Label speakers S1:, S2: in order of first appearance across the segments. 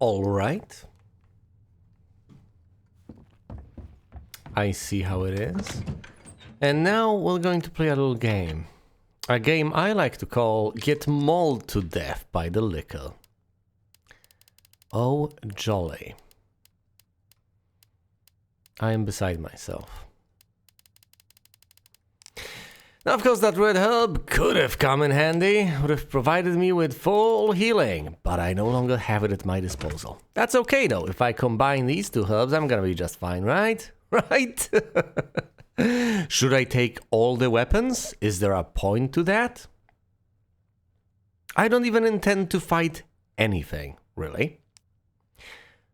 S1: All right. I see how it is. And now we're going to play a little game. A game I like to call Get Mauled to Death by the Liquor. Oh, jolly. I am beside myself. Now, of course, that red herb could have come in handy, would have provided me with full healing, but I no longer have it at my disposal. That's okay, though. If I combine these two herbs, I'm gonna be just fine, right? Right? Should I take all the weapons? Is there a point to that? I don't even intend to fight anything, really.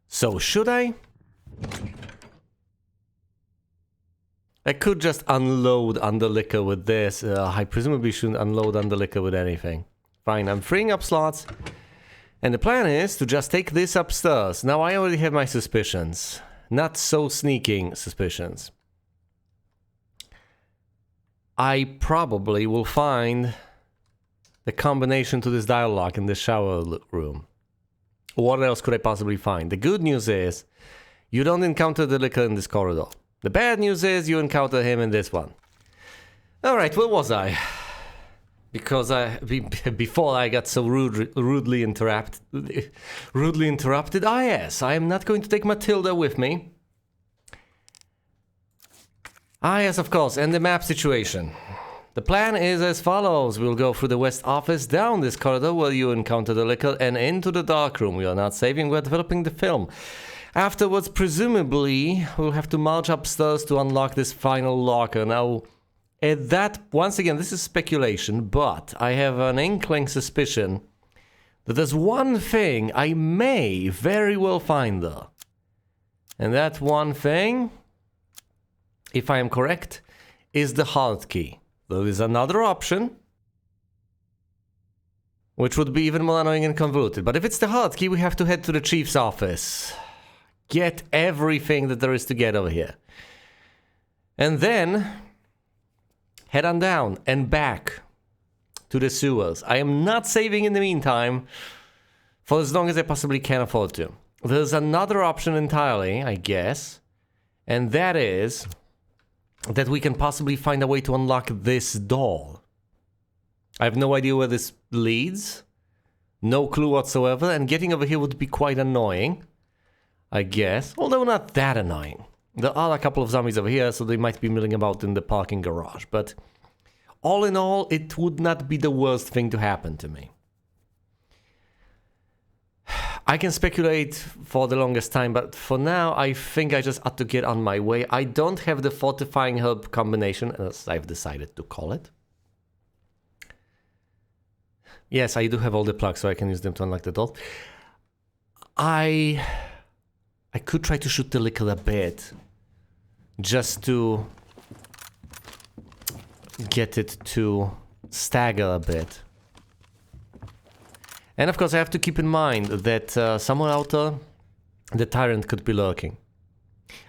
S1: So, should I? I could just unload under liquor with this. I presumably shouldn't unload under liquor with anything. Fine, I'm freeing up slots. And the plan is to just take this upstairs. Now, I already have my suspicions. Not so sneaking suspicions. I probably will find the combination to this dialogue in the shower room. What else could I possibly find? The good news is, you don't encounter the liquor in this corridor. The bad news is you encounter him in this one. Alright, where was I? Because before I got so rudely interrupted. Ah yes, I am not going to take Matilda with me. Ah yes, of course, and the map situation. The plan is as follows. We'll go through the west office, down this corridor where you encounter the liquor, and into the dark room. We are not saving, we're developing the film. Afterwards, presumably, we'll have to march upstairs to unlock this final locker. Now, at that, once again, this is speculation, but I have an inkling suspicion that there's one thing I may very well find there. And that one thing, if I am correct, is the hard key. There is another option, which would be even more annoying and convoluted. But if it's the hard key, we have to head to the chief's office. Get everything that there is to get over here. And then head on down and back to the sewers. I am not saving in the meantime for as long as I possibly can afford to. There's another option entirely, I guess. And that is that we can possibly find a way to unlock this door. I have no idea where this leads. No clue whatsoever. And getting over here would be quite annoying, I guess, although not that annoying. There are a couple of zombies over here, so they might be milling about in the parking garage, but all in all, it would not be the worst thing to happen to me. I can speculate for the longest time, but for now, I think I just ought to get on my way. I don't have the fortifying herb combination, as I've decided to call it. Yes, I do have all the plugs, so I can use them to unlock the door. I could try to shoot the liquor a bit, just to get it to stagger a bit. And of course I have to keep in mind that somewhere out there, the tyrant could be lurking.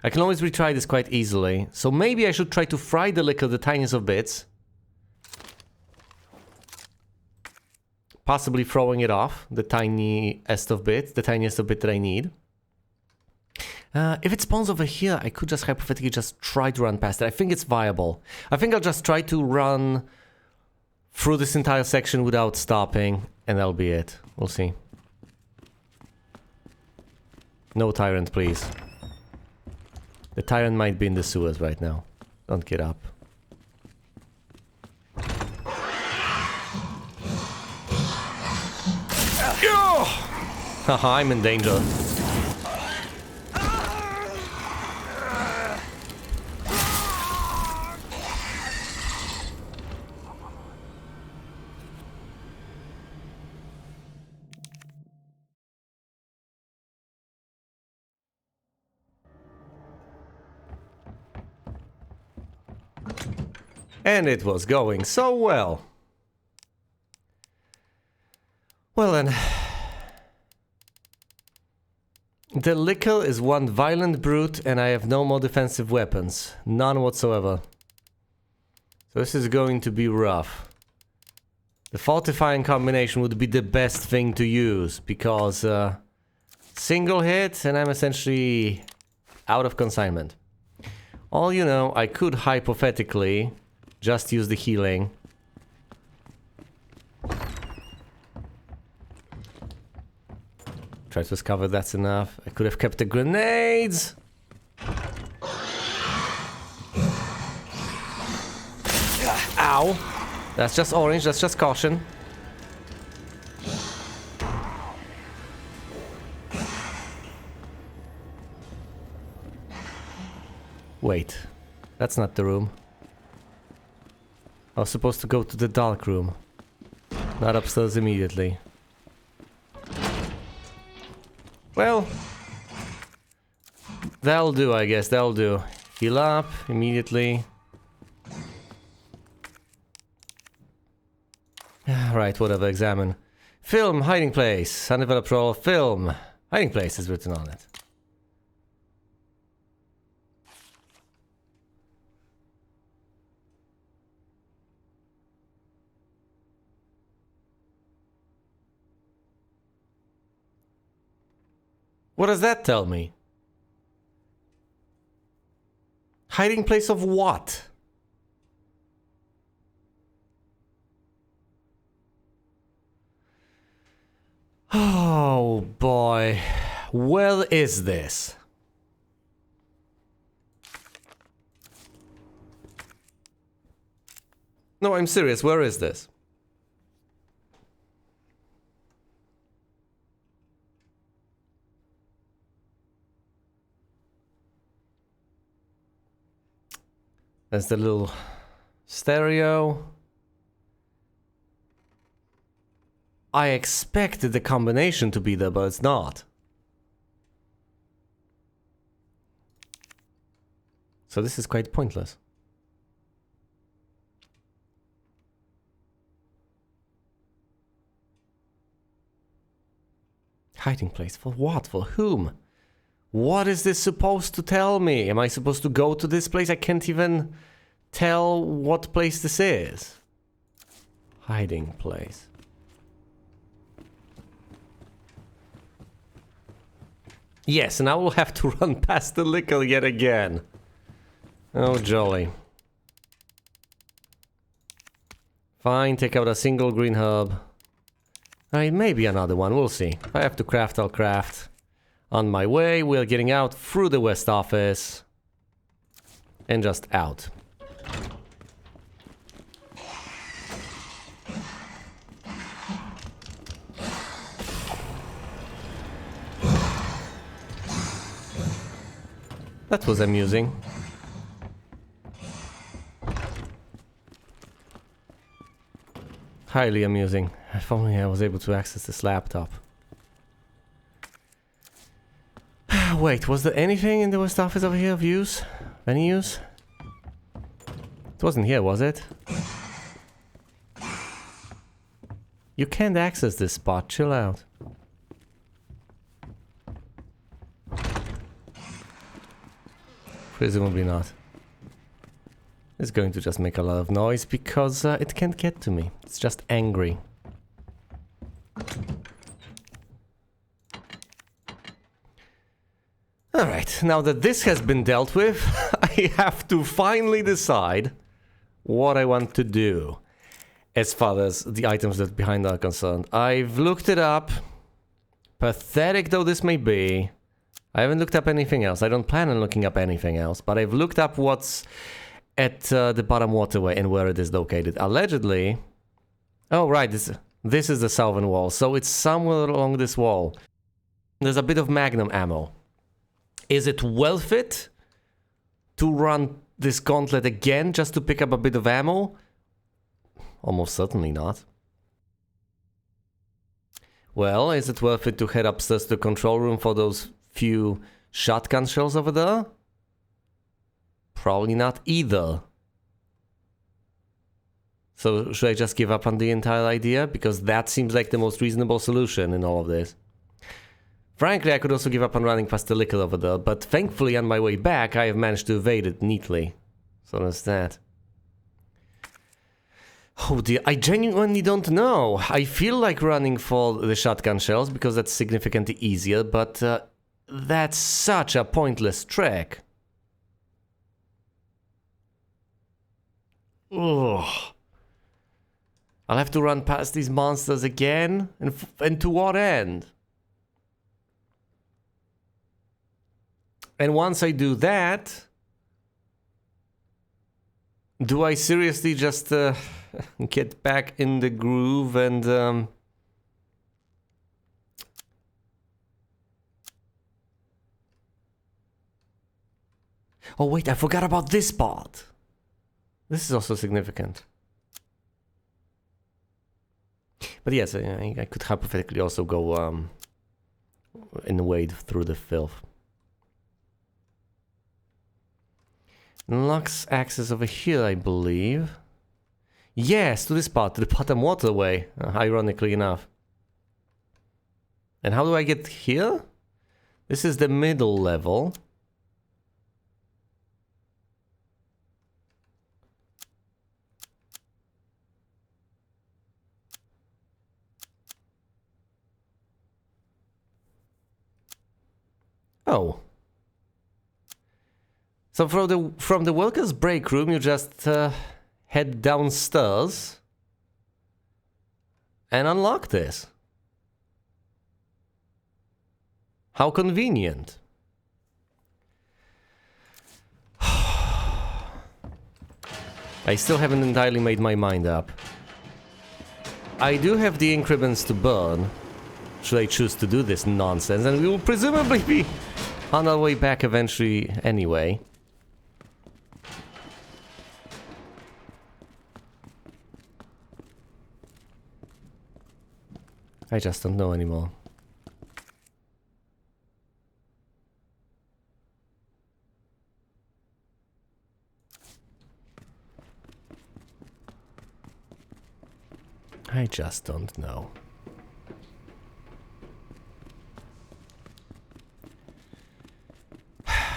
S1: I can always retry this quite easily, so maybe I should try to fry the liquor the tiniest of bits. Possibly throwing it off, the tiniest of bit that I need. If it spawns over here, I could just hypothetically just try to run past it. I think it's viable. I think I'll just try to run through this entire section without stopping, and that'll be it. We'll see. No tyrant, please. The tyrant might be in the sewers right now. Don't get up. Haha, I'm in danger. And it was going so well. Well then. The liquor is one violent brute and I have no more defensive weapons. None whatsoever. So this is going to be rough. The fortifying combination would be the best thing to use because Single hit, and I'm essentially out of consignment. All you know, I could hypothetically just use the healing. Try to discover that's enough. I could have kept the grenades! Ow! That's just orange, that's just caution. Wait, that's not the room. I was supposed to go to the dark room. Not upstairs immediately. Well, that'll do, I guess, that'll do. Heal up immediately. Right, whatever, examine. Film, hiding place. Undeveloped role, film. Hiding place is written on it. What does that tell me? Hiding place of what? Oh boy. Where is this? No, I'm serious. Where is this? There's the little stereo. I expected the combination to be there, but it's not. So this is quite pointless. Hiding place for what? For whom? What is this supposed to tell me? Am I supposed to go to this place? I can't even tell what place this is. Hiding place. Yes, and I will have to run past the liquor yet again. Oh, jolly. Fine, take out a single green herb. Alright, maybe another one, we'll see. If I have to craft, I'll craft. On my way, we're getting out through the west office. And just out. That was amusing. Highly amusing. If only I was able to access this laptop. Wait, was there anything in the west office over here of use? Any use? It wasn't here, was it? You can't access this spot, chill out. Presumably not. It's going to just make a lot of noise because it can't get to me. It's just angry. Alright, now that this has been dealt with, I have to finally decide what I want to do as far as the items that behind are concerned. I've looked it up. Pathetic though this may be, I haven't looked up anything else. I don't plan on looking up anything else, but I've looked up what's at the bottom waterway and where it is located. Allegedly... Oh, right, this is the southern wall, so it's somewhere along this wall. There's a bit of magnum ammo. Is it worth it to run this gauntlet again just to pick up a bit of ammo? Almost certainly not. Well, is it worth it to head upstairs to the control room for those few shotgun shells over there? Probably not either. So should I just give up on the entire idea? Because that seems like the most reasonable solution in all of this. Frankly, I could also give up on running past the liquor over there, but thankfully on my way back I have managed to evade it neatly. So there's that. Oh dear, I genuinely don't know. I feel like running for the shotgun shells because that's significantly easier, but that's such a pointless trek. Ugh. I'll have to run past these monsters again? And to what end? And once I do that, do I seriously just get back in the groove and... Oh wait, I forgot about this part. This is also significant. But yes, I could hypothetically also go and wade through the filth. Unlocks access over here, I believe. Yes, to this part, to the bottom waterway, ironically enough. And how do I get here? This is the middle level. Oh. So from the workers' break room, you just head downstairs and unlock this. How convenient. I still haven't entirely made my mind up. I do have the increments to burn, should I choose to do this nonsense, and we will presumably be on our way back eventually anyway. I just don't know anymore. I just don't know.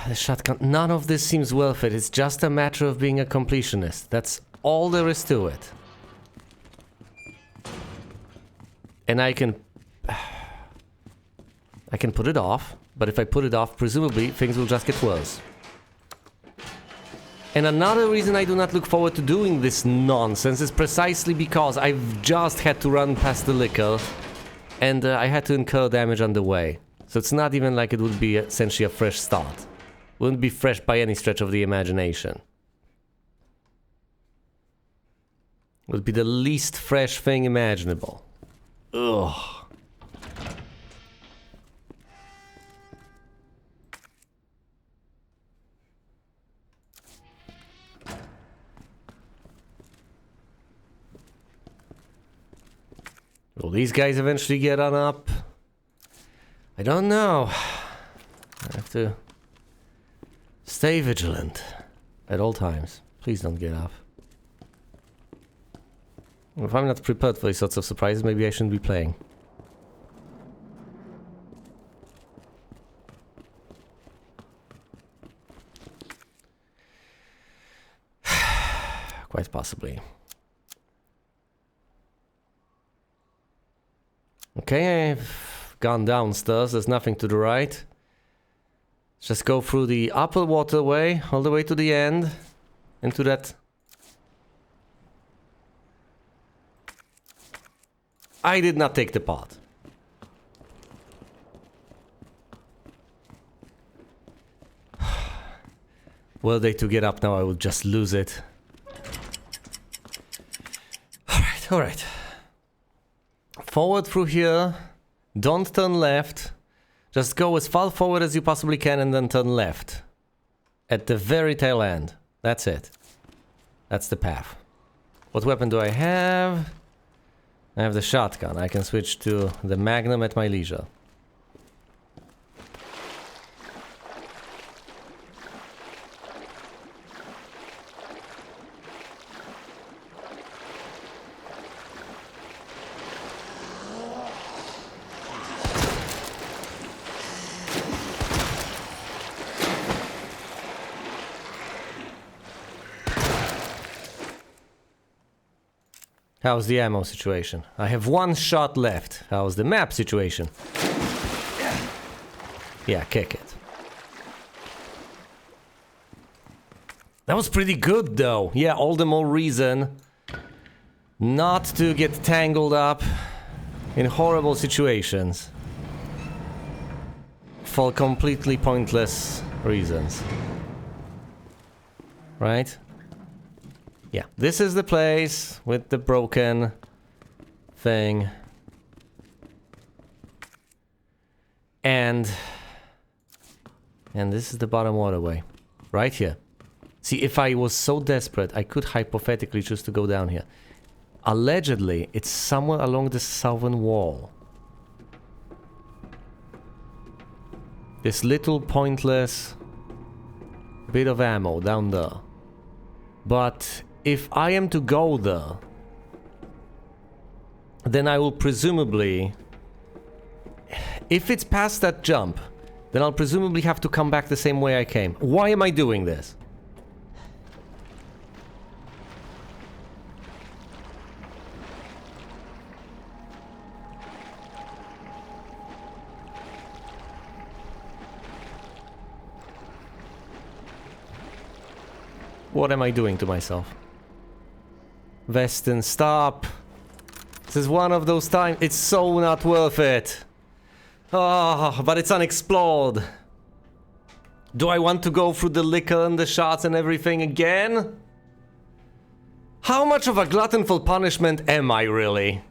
S1: The shotgun. None of this seems worth it. It's just a matter of being a completionist. That's all there is to it. And I can put it off, but if I put it off, presumably things will just get worse. And another reason I do not look forward to doing this nonsense is precisely because I've just had to run past the liquor, and I had to incur damage on the way. So it's not even like it would be essentially a fresh start. Wouldn't be fresh by any stretch of the imagination. Would be the least fresh thing imaginable. Ugh. Will these guys eventually get on up? I don't know. I have to stay vigilant at all times. Please don't get off. If I'm not prepared for these sorts of surprises, maybe I shouldn't be playing. Quite possibly. Okay, I've gone downstairs. There's nothing to the right. Just go through the upper waterway all the way to the end. Into that... I did not take the pot. Were they to get up now, I would just lose it. Alright, alright. Forward through here. Don't turn left. Just go as far forward as you possibly can and then turn left. At the very tail end. That's it. That's the path. What weapon do I have? I have the shotgun. I can switch to the Magnum at my leisure. How's the ammo situation? I have 1 shot left. How's the map situation? Yeah, kick it. That was pretty good, though. Yeah, all the more reason not to get tangled up in horrible situations for completely pointless reasons. Right? Yeah, this is the place with the broken thing. And this is the bottom waterway. Right here. See, if I was so desperate, I could hypothetically choose to go down here. Allegedly, it's somewhere along the southern wall. This little pointless bit of ammo down there. But if I am to go there, then I will presumably... If it's past that jump, then I'll presumably have to come back the same way I came. Why am I doing this? What am I doing to myself? Weston, stop! This is one of those times. It's so not worth it. Oh, but it's unexplored. Do I want to go through the liquor and the shots and everything again? How much of a glutton for punishment am I really?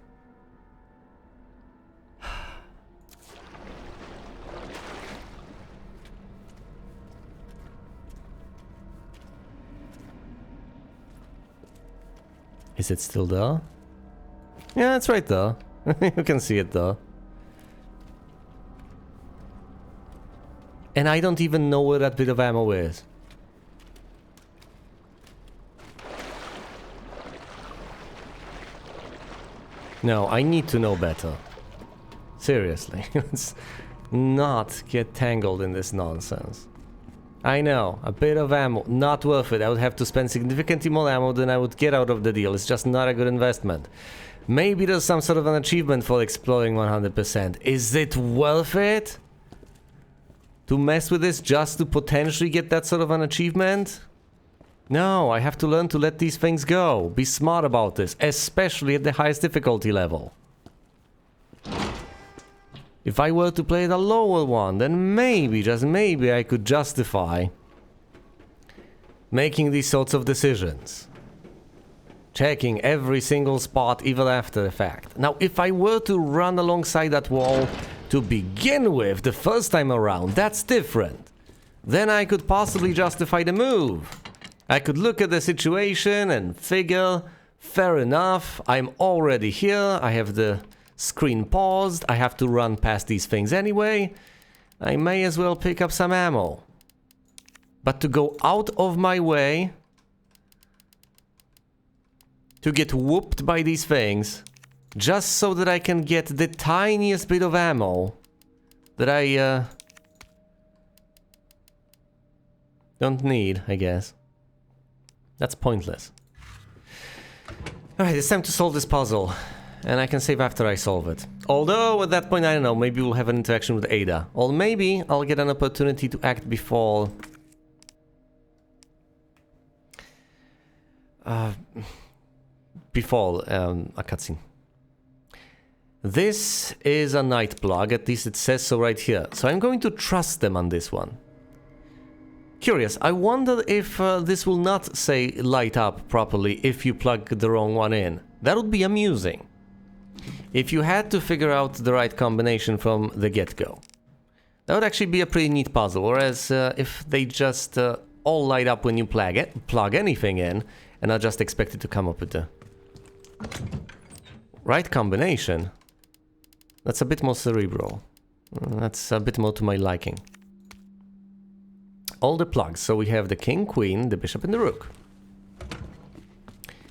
S1: Is it still there? Yeah, it's right there. You can see it there. And I don't even know where that bit of ammo is. No, I need to know better. Seriously. Let's not get tangled in this nonsense. I know, a bit of ammo, not worth it. I would have to spend significantly more ammo than I would get out of the deal. It's just not a good investment. Maybe there's some sort of an achievement for exploring 100%. Is it worth it? To mess with this just to potentially get that sort of an achievement? No, I have to learn to let these things go. Be smart about this, especially at the highest difficulty level. If I were to play the lower one, then maybe, just maybe, I could justify making these sorts of decisions. Checking every single spot even after the fact. Now, if I were to run alongside that wall to begin with the first time around, that's different. Then I could possibly justify the move. I could look at the situation and figure, fair enough, I'm already here, I have the screen paused, I have to run past these things anyway, I may as well pick up some ammo. But to go out of my way to get whooped by these things just so that I can get the tiniest bit of ammo that I don't need, I guess. That's pointless. Alright, it's time to solve this puzzle. And I can save after I solve it. Although, at that point, I don't know, maybe we'll have an interaction with Ada. Or maybe I'll get an opportunity to act before... a cutscene. This is a night plug, at least it says so right here. So I'm going to trust them on this one. Curious, I wonder if this will not, say, light up properly if you plug the wrong one in. That would be amusing. If you had to figure out the right combination from the get-go. That would actually be a pretty neat puzzle, whereas if they just all light up when you plug anything in, and are just expected to come up with the right combination, that's a bit more cerebral. That's a bit more to my liking. All the plugs, so we have the king, queen, the bishop, and the rook.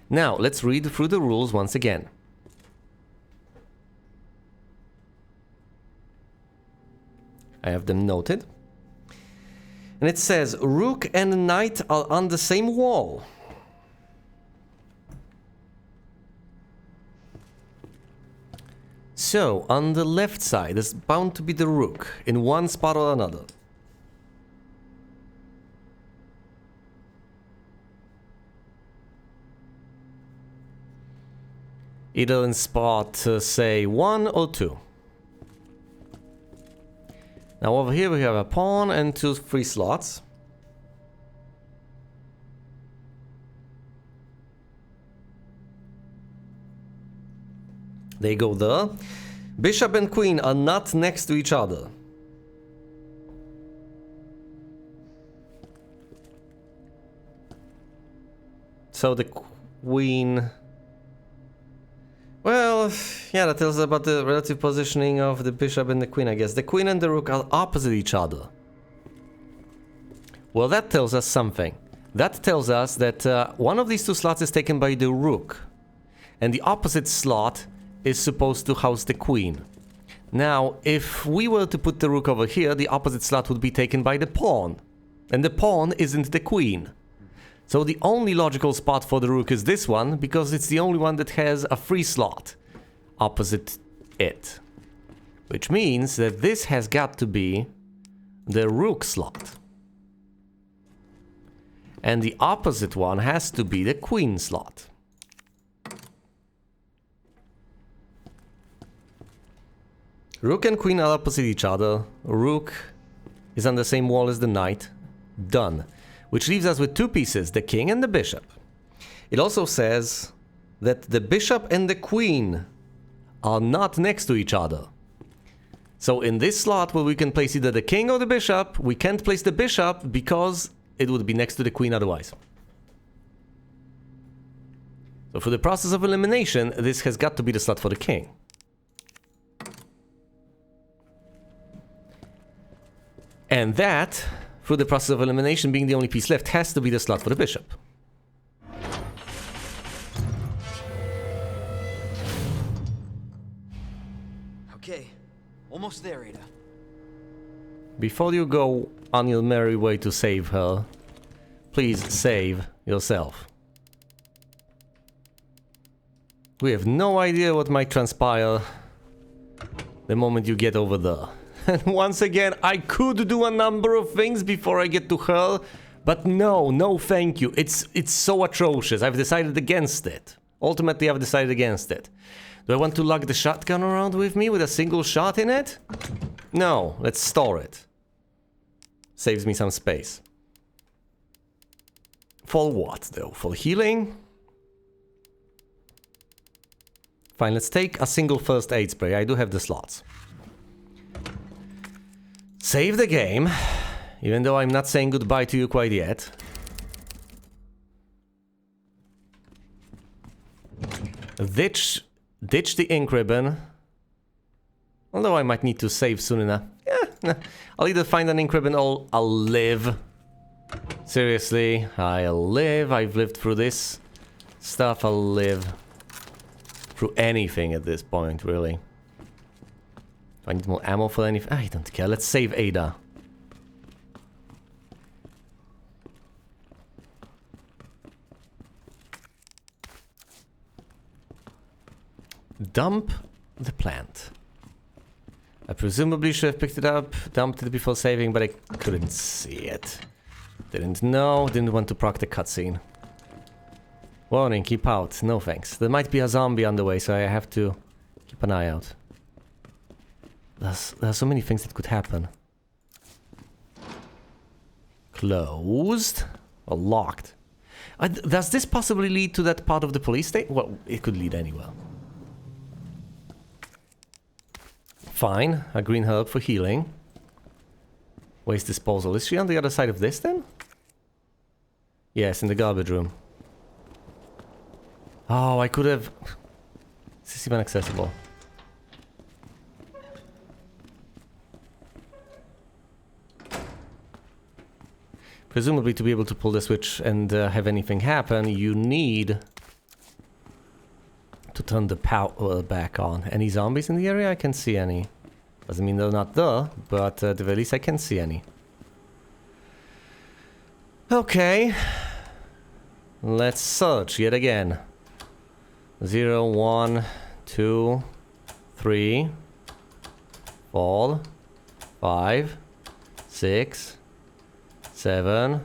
S1: Now, let's read through the rules once again. I have them noted. And it says, rook and knight are on the same wall. So, on the left side, there's bound to be the rook, in one spot or another. Either in spot, say, 1 or 2. Now over here we have a pawn and 2 free slots. They go there. Bishop and queen are not next to each other. So the queen... Well, yeah, that tells us about the relative positioning of the bishop and the queen, I guess. The queen and the rook are opposite each other. Well, that tells us something. That tells us that one of these 2 slots is taken by the rook. And the opposite slot is supposed to house the queen. Now, if we were to put the rook over here, the opposite slot would be taken by the pawn. And the pawn isn't the queen. So the only logical spot for the rook is this one, because it's the only one that has a free slot opposite it. Which means that this has got to be the rook slot. And the opposite one has to be the queen slot. Rook and queen are opposite each other. Rook is on the same wall as the knight. Done. Which leaves us with 2 pieces, the king and the bishop. It also says that the bishop and the queen are not next to each other. So in this slot where we can place either the king or the bishop, we can't place the bishop because it would be next to the queen otherwise. So for the process of elimination, this has got to be the slot for the king. And that, through the process of elimination being the only piece left, has to be the slot for the bishop.
S2: Okay, almost there, Ada.
S1: Before you go on your merry way to save her, please save yourself. We have no idea what might transpire the moment you get over there. And once again, I could do a number of things before I get to her, but no thank you. It's so atrocious. I've decided against it. Ultimately, I've decided against it. Do I want to lug the shotgun around with me with a single shot in it? No, let's store it. Saves me some space. For what, though? For healing? Fine, let's take a single first aid spray. I do have the slots. Save the game, even though I'm not saying goodbye to you quite yet. Ditch the ink ribbon. Although I might need to save soon enough. Yeah, I'll either find an ink ribbon or I'll live. Seriously, I'll live. I've lived through this stuff. I'll live through anything at this point, really. I need more ammo for anything. I don't care. Let's save Ada. Dump the plant. I presumably should have picked it up, dumped it before saving, but I couldn't see it. Didn't know, didn't want to proc the cutscene. Warning, keep out. No thanks. There might be a zombie on the way, so I have to keep an eye out. There are so many things that could happen. Closed or locked. Does this possibly lead to that part of the police station? Well, it could lead anywhere. Fine, a green herb for healing. Waste disposal. Is she on the other side of this then? Yes, in the garbage room. Oh, I could have... Is this even accessible? Presumably to be able to pull the switch and have anything happen, you need to turn the power back on. Any zombies in the area? I can't see any. Doesn't mean they're not there, but at the very least I can see any. Okay. Let's search yet again. 0, 1, 2, 3, fall, 5, 6, 7,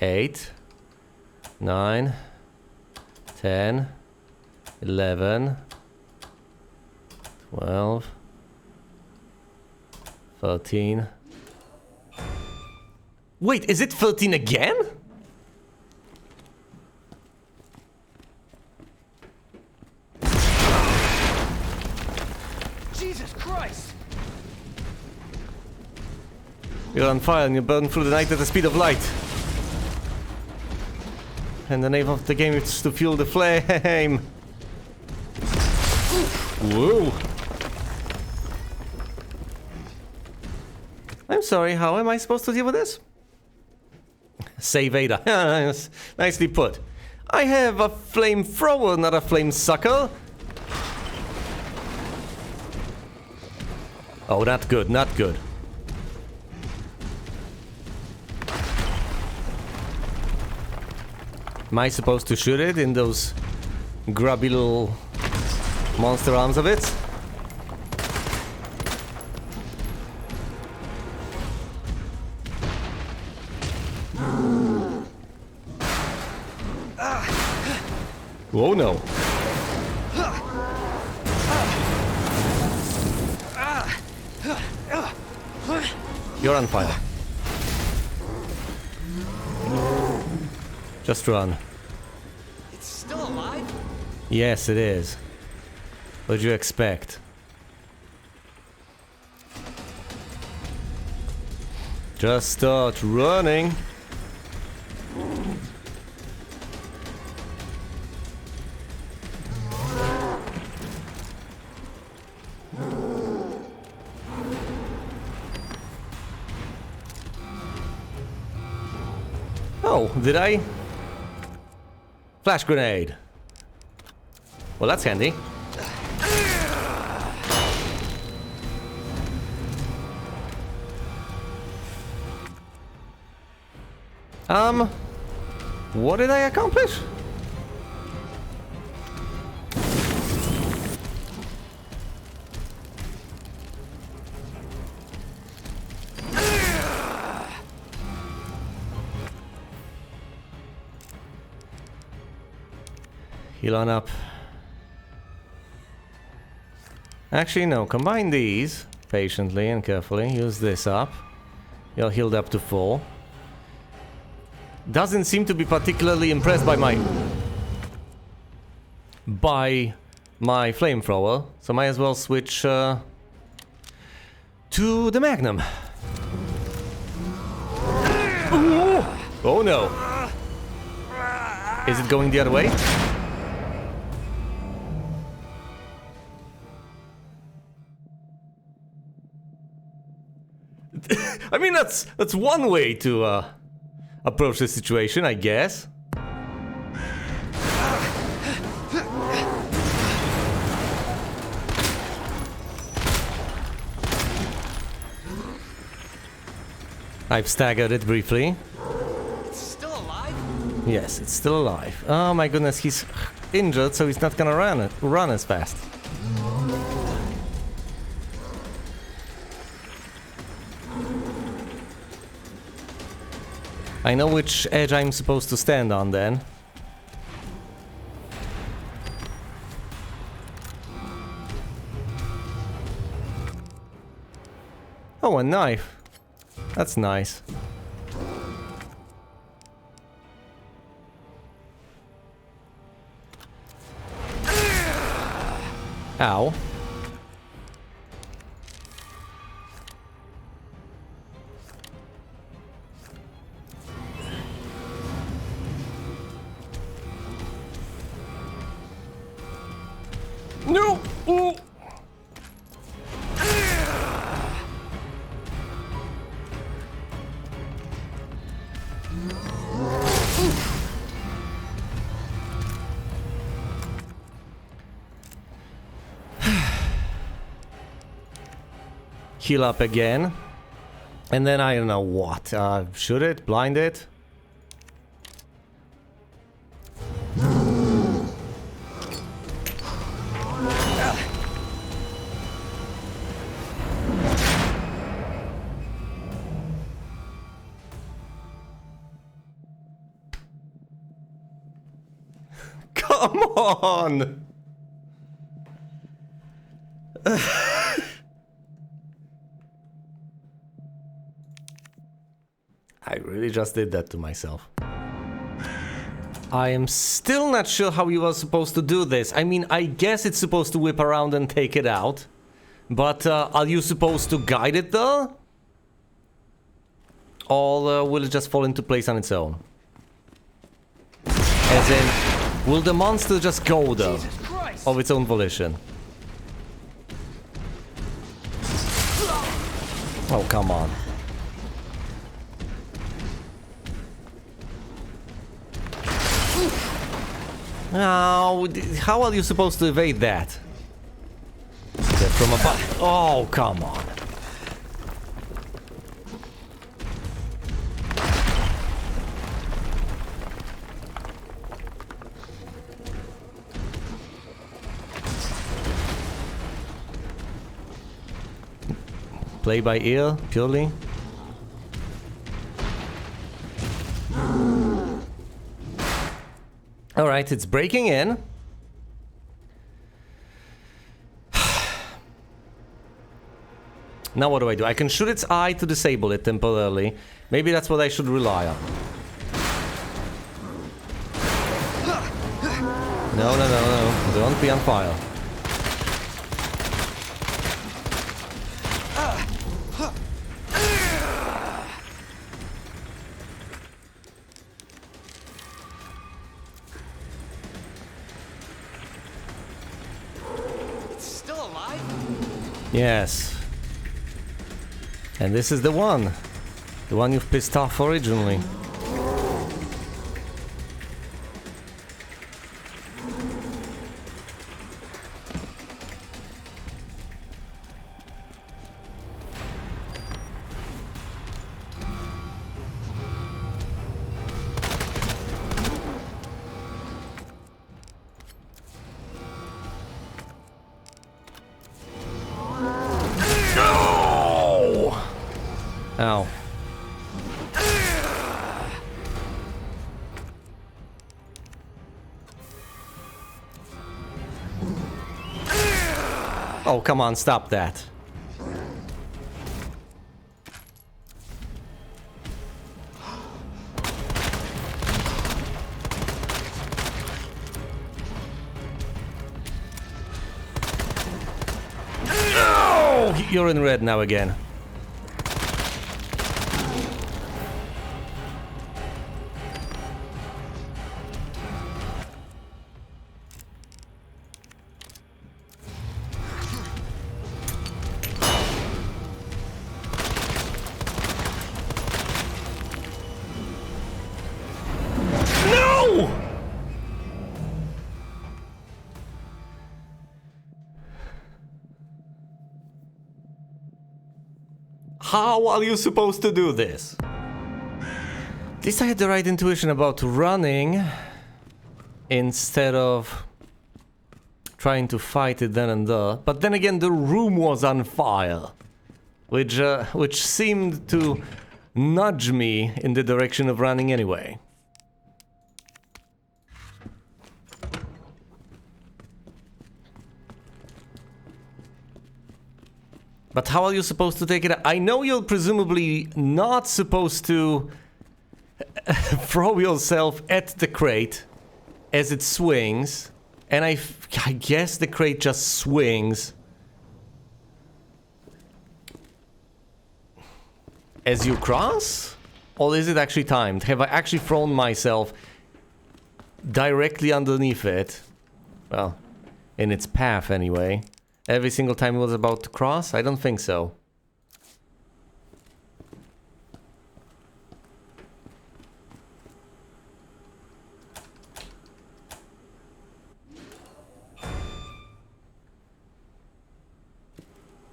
S1: 8, 9, 10, 11, 12, 13. Wait, is it 13 again?
S2: Jesus Christ!
S1: You're on fire and you burn through the night at the speed of light. And the name of the game is to fuel the flame. Whoa. I'm sorry, how am I supposed to deal with this? Save Ada. Nicely put. I have a flamethrower, not a flame sucker. Oh, not good, not good. Am I supposed to shoot it in those grubby little monster arms of it? Oh no. You're on fire. Just run.
S2: It's still alive?
S1: Yes, it is. What'd you expect? Just start running. Oh, did I? Flash grenade. Well, that's handy. What did I accomplish? Heal on up. Actually, no. Combine these patiently and carefully. Use this up. You're healed up to full. Doesn't seem to be particularly impressed by my flamethrower, so might as well switch to the Magnum. Oh no! Is it going the other way? I mean, that's one way to approach the situation, I guess. I've staggered it briefly.
S2: It's still alive?
S1: Yes, it's still alive. Oh my goodness, he's injured, so he's not gonna run as fast. I know which edge I'm supposed to stand on then. Oh, a knife. That's nice. Ow. No! Ooh. Heal up again. And then I don't know what. Shoot it? Blind it? Come on! I really just did that to myself. I am still not sure how you are supposed to do this. I mean, I guess it's supposed to whip around and take it out. But are you supposed to guide it though? Or will it just fall into place on its own? As in, will the monster just go though? Of its own volition? Oh, come on. Now, how are you supposed to evade that? From above. Oh, come on. Play by ear, purely. Alright, it's breaking in. Now what do? I can shoot its eye to disable it temporarily. Maybe that's what I should rely on. No. Don't be on fire.
S2: It's still alive?
S1: Yes. And this is the one. The one you've pissed off originally. Ow. Oh, come on, stop that. Oh, you're in red now again. How are you supposed to do this? At least I had the right intuition about running instead of trying to fight it then and there. But then again, the room was on fire, which seemed to nudge me in the direction of running anyway. But how are you supposed to take it out? I know you're presumably not supposed to throw yourself at the crate as it swings. And I guess the crate just swings as you cross? Or is it actually timed? Have I actually thrown myself directly underneath it? Well, in its path anyway. Every single time it was about to cross? I don't think so.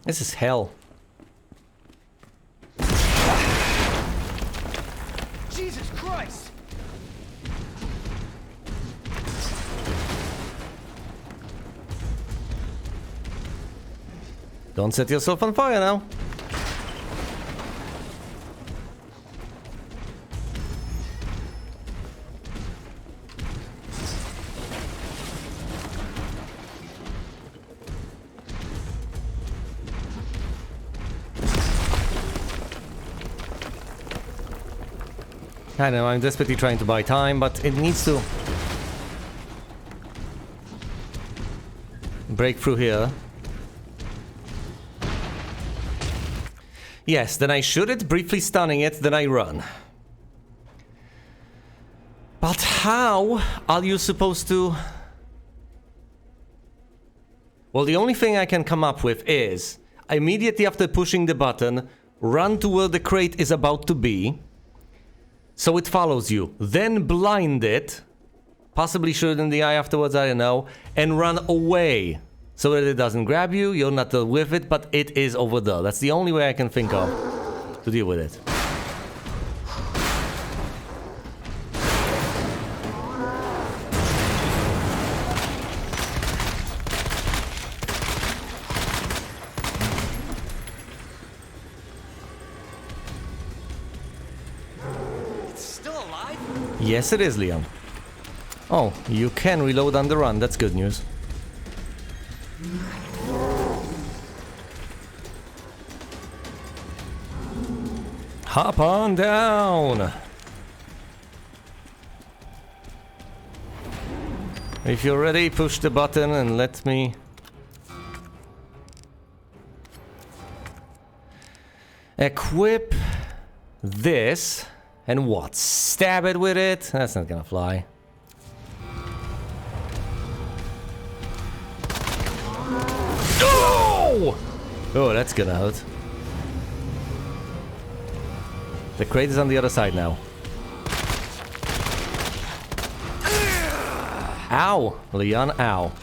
S1: This is hell.
S2: Jesus Christ!
S1: Don't set yourself on fire now. I know, I'm desperately trying to buy time, but it needs to break through here. Yes, then I shoot it, briefly stunning it, then I run. But how are you supposed to... Well, the only thing I can come up with is, immediately after pushing the button, run to where the crate is about to be, so it follows you. Then blind it, possibly shoot it in the eye afterwards, I don't know, and run away, so that it doesn't grab you, you're not with it, but it is over there. That's the only way I can think of to deal with it. Yes, it is, Leon. Oh, you can reload on the run. That's good news. Hop on down. If you're ready, push the button and let me... equip this. And what? Stab it with it? That's not gonna fly. Oh! Oh, that's gonna hurt. The crate is on the other side now. Ow! Leon, ow.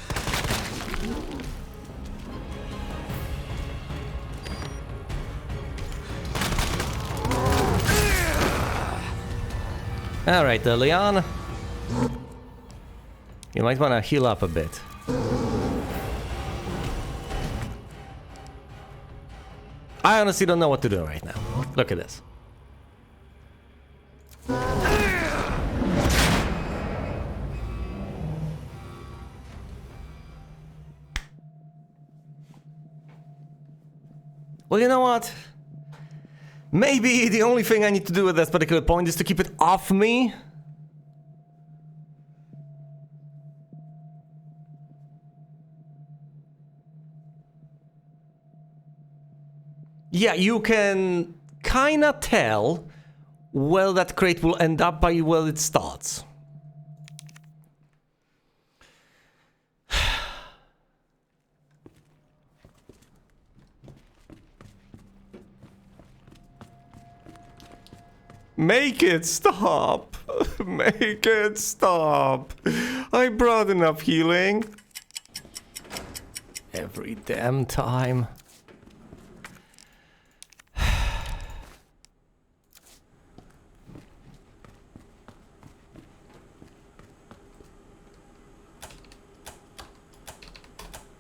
S1: Alright, Leon. You might want to heal up a bit. I honestly don't know what to do right now. Look at this. Well, you know what? Maybe the only thing I need to do at this particular point is to keep it off me. Yeah, you can kinda tell where that crate will end up by where it starts. Make it stop! Make it stop! I brought enough healing. Every damn time.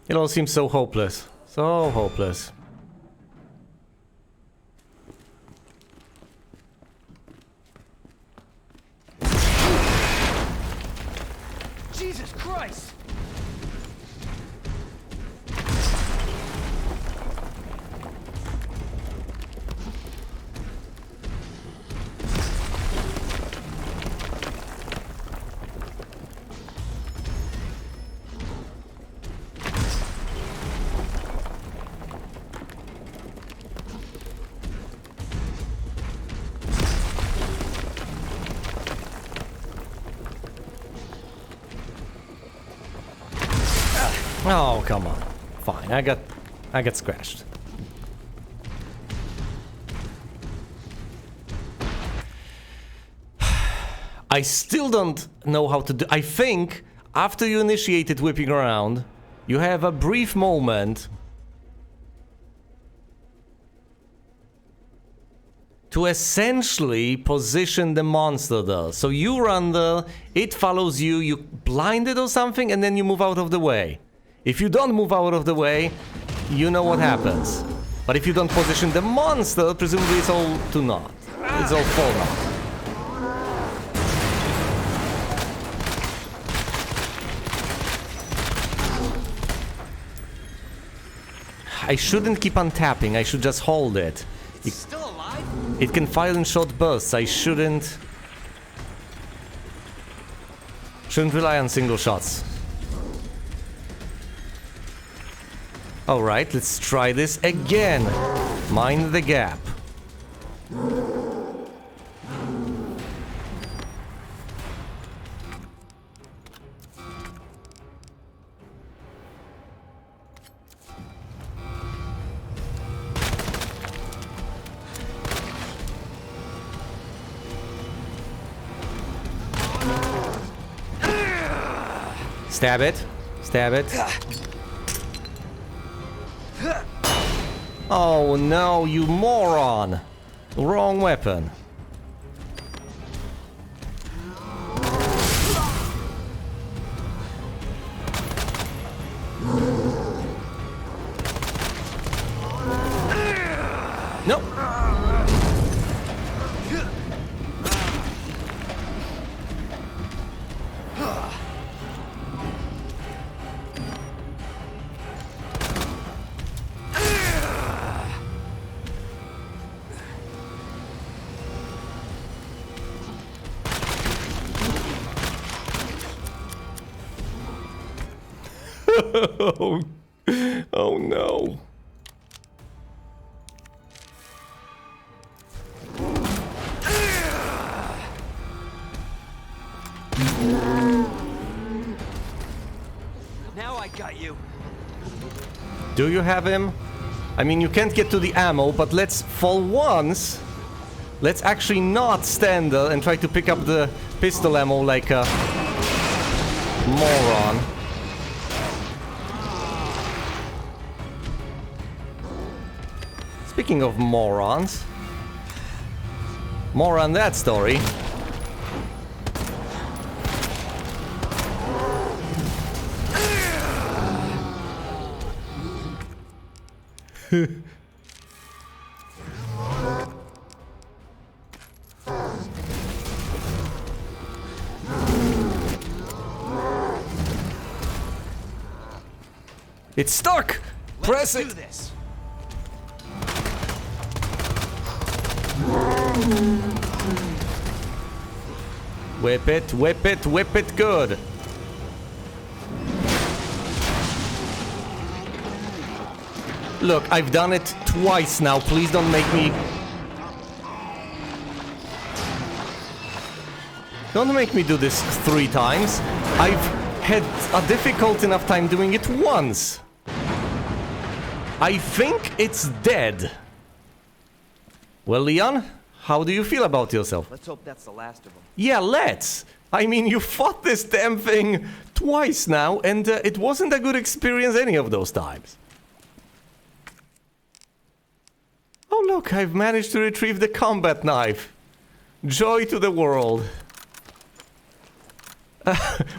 S1: It all seems so hopeless. So hopeless.
S2: Jesus Christ!
S1: Oh, come on. Fine, I got scratched. I still don't know how to do... I think after you initiated whipping around, you have a brief moment to essentially position the monster there. So you run there, it follows you, you blind it or something, and then you move out of the way. If you don't move out of the way, you know what happens. But if you don't position the monster, presumably it's all to naught. It's all for naught. I shouldn't keep on tapping, I should just hold it.
S2: It's still alive?
S1: It can fire in short bursts, I shouldn't Shouldn't rely on single shots. Alright, let's try this again. Mind the gap. Stab it. Stab it. Oh no, you moron! Wrong weapon. Nope. Oh no.
S2: Now I got you.
S1: Do you have him? I mean, you can't get to the ammo, but let's, for once, let's actually not stand there and try to pick up the pistol ammo like a moron. Speaking of morons, more on that story. It's stuck! Press it!
S2: Do this.
S1: Whip it, whip it, whip it good. Look, I've done it twice now. Please don't make me... Don't make me do this 3 times. I've had a difficult enough time doing it once. I think it's dead. Well, Leon, how do you feel about yourself?
S2: Let's hope that's the last of them.
S1: Yeah, let's. I mean, you fought this damn thing twice now, and it wasn't a good experience any of those times. Oh, look, I've managed to retrieve the combat knife. Joy to the world.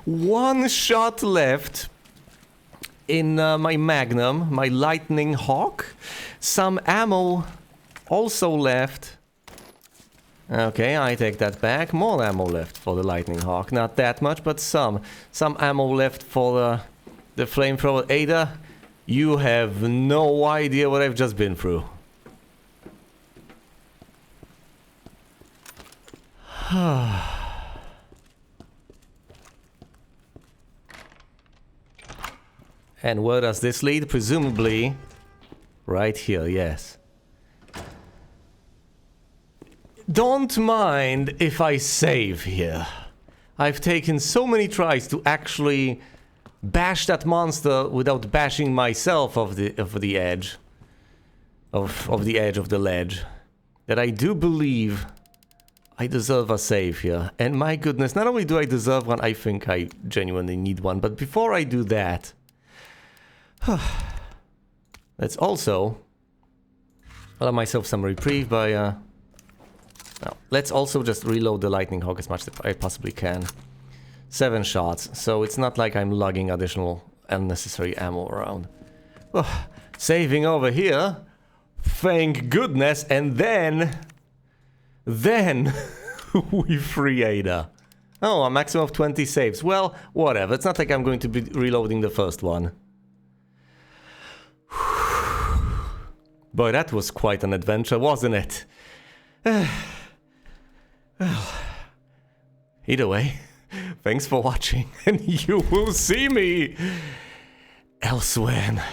S1: 1 shot left in my Magnum, my Lightning Hawk. Some ammo also left. Okay, I take that back. More ammo left for the Lightning Hawk. Not that much, but some. Some ammo left for the flamethrower. Ada, you have no idea what I've just been through. And where does this lead? Presumably right here, yes. Don't mind if I save here. I've taken so many tries to actually bash that monster without bashing myself off the edge of the ledge, that I do believe I deserve a save here. And my goodness, not only do I deserve one, I think I genuinely need one. But before I do that, let's also allow myself some reprieve by now, let's also just reload the Lightning Hawk as much as I possibly can. 7 shots, so it's not like I'm lugging additional unnecessary ammo around. Saving over here, thank goodness, and then we free Ada. Oh, a maximum of 20 saves. Well, whatever, it's not like I'm going to be reloading the first one. Boy, that was quite an adventure, wasn't it? Well, either way, Thanks for watching, and you will see me elsewhere.